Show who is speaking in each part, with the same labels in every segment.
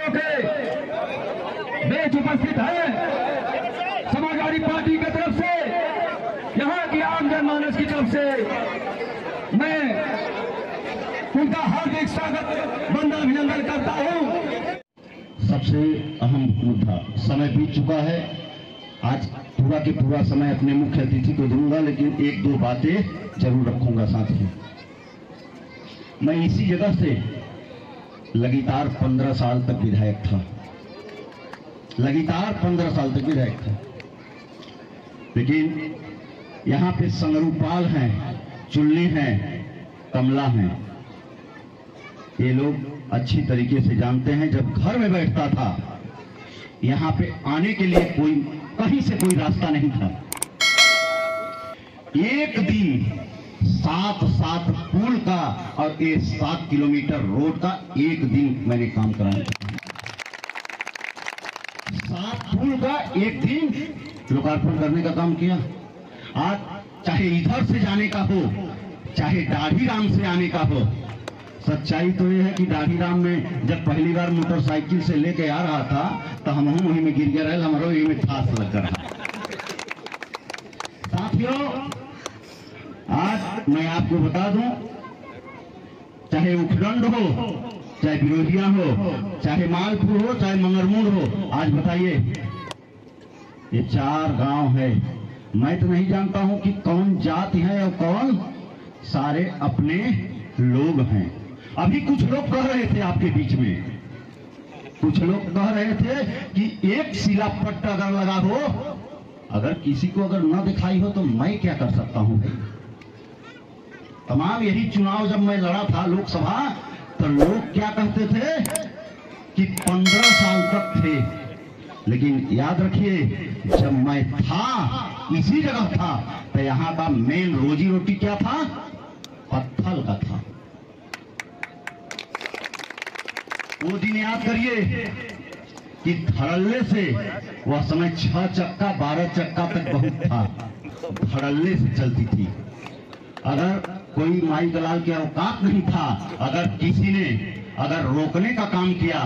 Speaker 1: नेताओं के बीच उपस्थित है। समाजवादी पार्टी की तरफ से, यहाँ की आम जनमानस की तरफ से मैं उनका हार्दिक स्वागत वंदन अभिनंदन करता हूँ।
Speaker 2: सबसे अहम मुद्दा, समय बीत चुका है। आज पूरा के पूरा समय अपने मुख्य अतिथि को दूंगा, लेकिन एक दो बातें जरूर रखूंगा साथियों। मैं इसी जगह से लगातार 15 साल तक विधायक था, लगातार 15 साल तक विधायक था। लेकिन यहाँ पे संगरूपाल हैं, चुल्ली हैं, कमला हैं, ये लोग अच्छी तरीके से जानते हैं। जब घर में बैठता था, यहाँ पे आने के लिए कोई कहीं से कोई रास्ता नहीं था। एक दिन 7 पुल का और ये 7 किलोमीटर रोड का एक दिन मैंने काम कराया। 7 पुल का एक दिन लोकार्पण करने का काम किया। आज चाहे इधर से जाने का हो, चाहे दाढ़ी राम से आने का हो, सच्चाई तो ये है कि दाढ़ी राम में जब पहली बार मोटरसाइकिल से लेके आ रहा था तो हम वहीं में गिर गया रहे, हमारा वहीं में ठास लग रहा। साथियों, आज मैं आपको बता दूं, चाहे उखडंड हो, चाहे बिरोहिया हो, चाहे मालपुर हो, चाहे मंगरमूड़ हो, आज बताइए ये 4 गांव है। मैं तो नहीं जानता हूं कि कौन जाति है और कौन सारे अपने लोग हैं। अभी कुछ लोग कह रहे थे आपके बीच में, कुछ लोग कह रहे थे कि एक शिलापट्ट अगर लगा हो, अगर किसी को अगर न दिखाई हो तो मैं क्या कर सकता हूं भाई। तमाम यही चुनाव जब मैं लड़ा था लोकसभा, तो लोग क्या कहते थे कि 15 साल तक थे। लेकिन याद रखिए, जब मैं था इसी जगह था तो यहाँ का मेन रोजी रोटी क्या था? पत्थर का था। वो दिन याद करिए कि धड़ल्ले से, वह समय 6 चक्का 12 चक्का तक बहुत था, धड़ल्ले से चलती थी। अगर कोई माई दलाल के औकात नहीं था, अगर किसी ने अगर रोकने का काम किया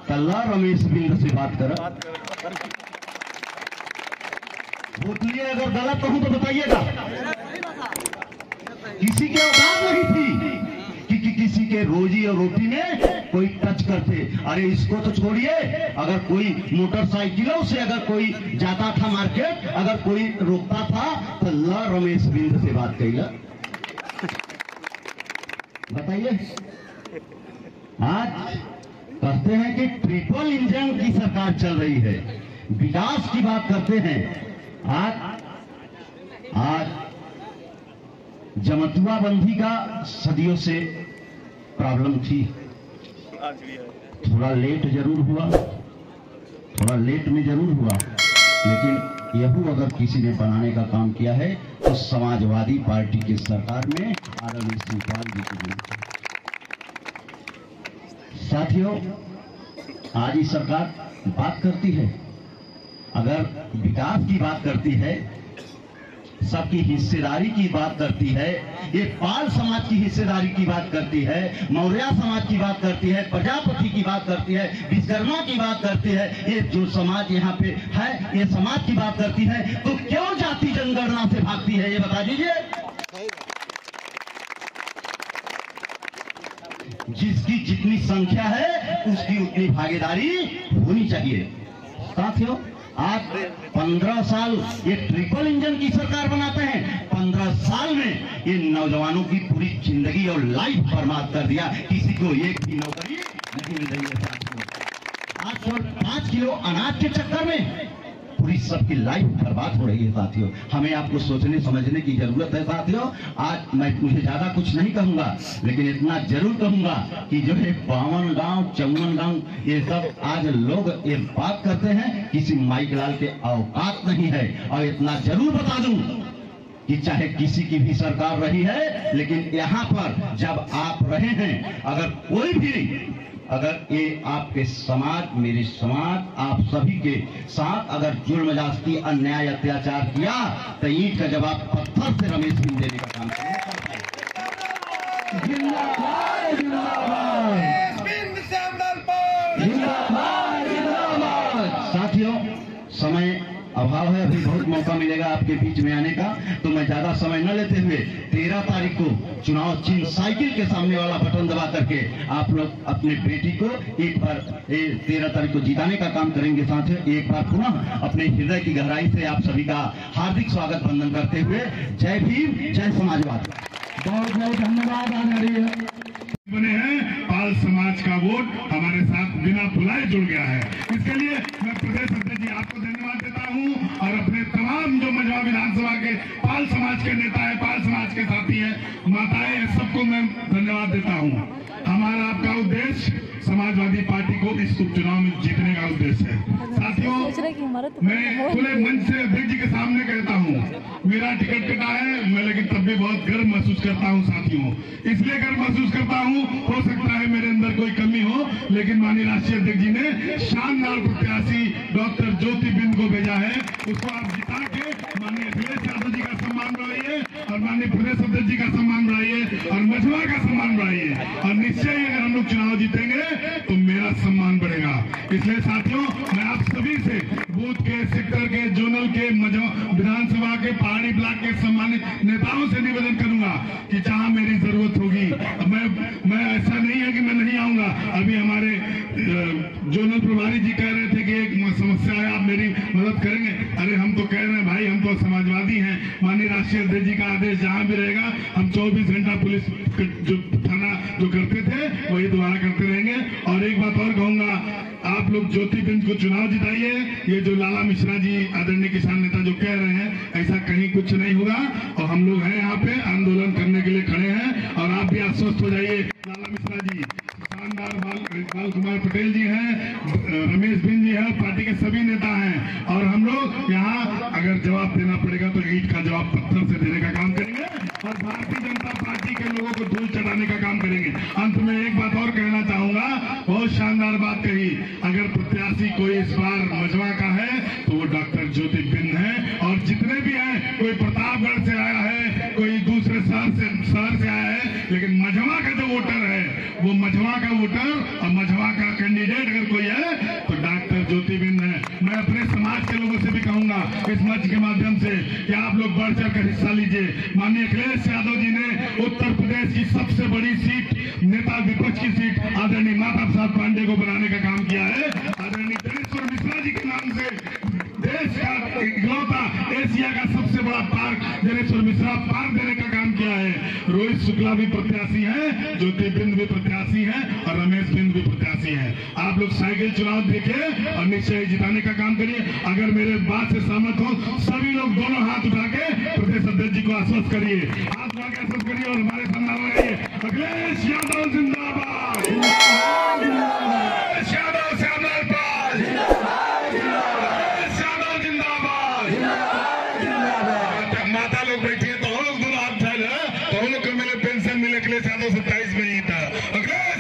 Speaker 2: तो ला रमेश बिंद से बात कर। बोलिए, अगर गलत कहूं तो बताइएगा। किसी के औकात नहीं थी कि किसी के रोजी और रोटी में कोई टच करते। अरे इसको तो छोड़िए, अगर कोई मोटरसाइकिलों से अगर कोई जाता था मार्केट, अगर कोई रोकता था तो ला रमेश बिंद से बात करिएगा। बताइए, आज कहते हैं कि ट्रिपल इंजन की सरकार चल रही है, विकास की बात करते हैं। आज जमतुआ बंदी का सदियों से प्रॉब्लम थी, थोड़ा लेट जरूर हुआ, थोड़ा लेट में जरूर हुआ, लेकिन यह अगर किसी ने बनाने का काम किया है तो समाजवादी पार्टी की सरकार में आदरणीय शिवपाल जी की। साथियों, आज ये सरकार बात करती है, अगर विकास की बात करती है, सबकी हिस्सेदारी की बात करती है, ये पाल समाज की हिस्सेदारी की बात करती है, मौर्य समाज की बात करती है, प्रजापति की बात करती है, विश्वकर्मा की बात करती है, ये जो समाज यहाँ पे है ये समाज की बात करती है, तो क्यों जाति जनगणना से भागती है, ये बता दीजिए। जिसकी जितनी संख्या है उसकी उतनी भागीदारी होनी चाहिए। साथियों, आज 15 साल ये ट्रिपल इंजन की सरकार बनाते हैं। 15 साल में ये नौजवानों की पूरी जिंदगी और लाइफ बर्बाद कर दिया, किसी को एक भी नौकरी नहीं मिल रही है। आज केवल 5 किलो अनाज के चक्कर में पूरी सबकी लाइफ बर्बाद हो रही है। साथियों, हमें आपको सोचने समझने की जरूरत है। साथियों, आज मुझे ज्यादा कुछ नहीं कहूंगा, लेकिन इतना जरूर कहूंगा कि जो है 52 गांव 54 गांव ये सब आज लोग ये बात करते हैं, किसी माइक लाल के औकात नहीं है। और इतना जरूर बता दूं कि चाहे किसी की भी सरकार रही है, लेकिन यहाँ पर जब आप रहे हैं, अगर कोई भी अगर ये आपके समाज, मेरे समाज, आप सभी के साथ अगर जुल्म जास्ती अन्याय अत्याचार किया तो ईंट का जवाब पत्थर से रमेश बिंद देने का काम किया। जिंदाबाद जिंदाबाद जिंदाबाद। साथियों, समय अभाव है, अभी बहुत मौका मिलेगा आपके बीच में आने का, तो मैं ज्यादा समय न लेते हुए 13 तारीख को चुनाव चिन्ह साइकिल के सामने वाला बटन दबा करके आप लोग अपने बेटी को एक बार 13 तारीख को जिताने का काम करेंगे। साथियों, एक बार पुनः अपने हृदय की गहराई से आप सभी का हार्दिक स्वागत वंदन करते हुए जय भीम, जय समाजवाद।
Speaker 1: बहुत बहुत धन्यवाद। आदरणीय
Speaker 3: बने हैं, पाल समाज का वोट हमारे साथ बिना बुलाए जुड़ गया है। इसके लिए मैं प्रदेश अध्यक्ष जी आपको धन्यवाद देता हूं और अपने तमाम जो मझवा विधानसभा के पाल समाज के नेता है, पाल समाज के साथी है, माताएं हैं, सबको मैं धन्यवाद देता हूं। हमारा आपका उद्देश्य समाजवादी पार्टी को इस उपचुनाव में जीतने का उद्देश्य है। साथियों, मैं खुले मंच से अध्यक्ष जी के सामने कहता हूं, मेरा टिकट कटा है, मैं लेकिन तब भी बहुत गर्व महसूस करता हूं। साथियों, इसलिए गर्व महसूस करता हूं, हो सकता है मेरे अंदर कोई कमी हो, लेकिन माननीय राष्ट्रीय अध्यक्ष जी ने शानदार प्रत्याशी डॉक्टर ज्योति बिंद को भेजा है। उसको आप जिता के माननीय अखिलेश यादव जी का सम्मान बढ़ाइए और माननीय प्रदेश अध्यक्ष जी का सम्मान बढ़ाइए और मझवा का सम्मान बढ़ाइए, और निश्चय अगर हम लोग चुनाव जीतेंगे तो मेरा सम्मान बढ़ेगा। इसलिए साथियों, मैं आप सभी से बूथ के, सेक्टर के, जोनल के, विधानसभा के, पहाड़ी ब्लॉक के सम्मानित नेताओं से निवेदन करूंगा कि जहां मेरी जरूरत होगी, मैं ऐसा नहीं है कि मैं नहीं आऊंगा। अभी हमारे जोनल प्रभारी जी कह रहे थे कि एक समस्या है, आप मेरी मदद करेंगे। अरे हम तो कह रहे हैं भाई, हम तो समाजवादी हैं। माननीय राष्ट्रीय अध्यक्ष जी का आदेश जहां भी रहेगा, हम 24 घंटा पुलिस जो थाना जो करते थे वही दोबारा करते रहेंगे। और एक बात और कहूंगा, आप लोग ज्योति बिंद को चुनाव जिताइए। ये जो लाला मिश्रा जी आदरणीय किसान नेता जो कह रहे हैं, ऐसा कहीं कुछ नहीं होगा, और हम लोग हैं यहाँ पे आंदोलन करने के लिए खड़े हैं। और आप भी आश्वस्त हो जाइए, लाला मिश्रा जी, शानदार बाल कुमार पटेल जी हैं, रमेश बिंद जी हैं, पार्टी के सभी नेता हैं। और हम लोग यहाँ अगर जवाब देना पड़ेगा तो ईंट का जवाब पत्थर से देने का काम करेंगे और भारतीय जनता पार्टी के लोगों को धूल चढ़ाने का काम करेंगे। अंत में एक बात और कहना चाहूंगा, बहुत शानदार बात कही, अगर प्रत्याशी कोई इस बार मझवा का है तो वो डॉक्टर ज्योति बिंद है। और जितने भी हैं, कोई प्रतापगढ़ से आया है, कोई दूसरे शहर से आया है, लेकिन मझवा का जो वोटर है वो मझवा का वोटर और मझवा का कैंडिडेट अगर कोई है तो डॉक्टर ज्योति बिंद है। मैं अपने समाज के लोगों से भी कहूंगा इस मंच के माध्यम से कि आप लोग बढ़ चढ़ कर हिस्सा लीजिए। माननीय अखिलेश यादव जी ने उत्तर प्रदेश की सबसे बड़ी सीट, नेता विपक्ष की सीट, आदरणीय माता प्रसाद पांडे को बनाने का काम किया है। आदरणीय जनेश्वर मिश्रा जी के नाम से देश का इकलौता एशिया का सबसे बड़ा पार्क जनेश्वर मिश्रा पार्क देने का काम किया है। रोहित शुक्ला भी प्रत्याशी है, ज्योति बिंद भी प्रत्याशी है और रमेश बिंद भी प्रत्याशी है। आप लोग साइकिल चुनाव देखिए और निश्चय जिताने का काम करिए। अगर मेरे बात से सहमत हो, सभी लोग दोनों हाथ उठा के प्रदेश अध्यक्ष जी को आश्वस्त करिए, हाथ उठा के आश्वस्त करिए और हमारे सामने लगाइए, अखिलेश यादव जिंदाबाद, अखिलेश यादव श्यामलाल जिंदाबाद। माता लोग बैठिए तो हम लोग दोनों हाथ फैल, तो हम लोग को मिले पेंशन मिले, अखिलेश यादव 27 में ही था। अखिलेश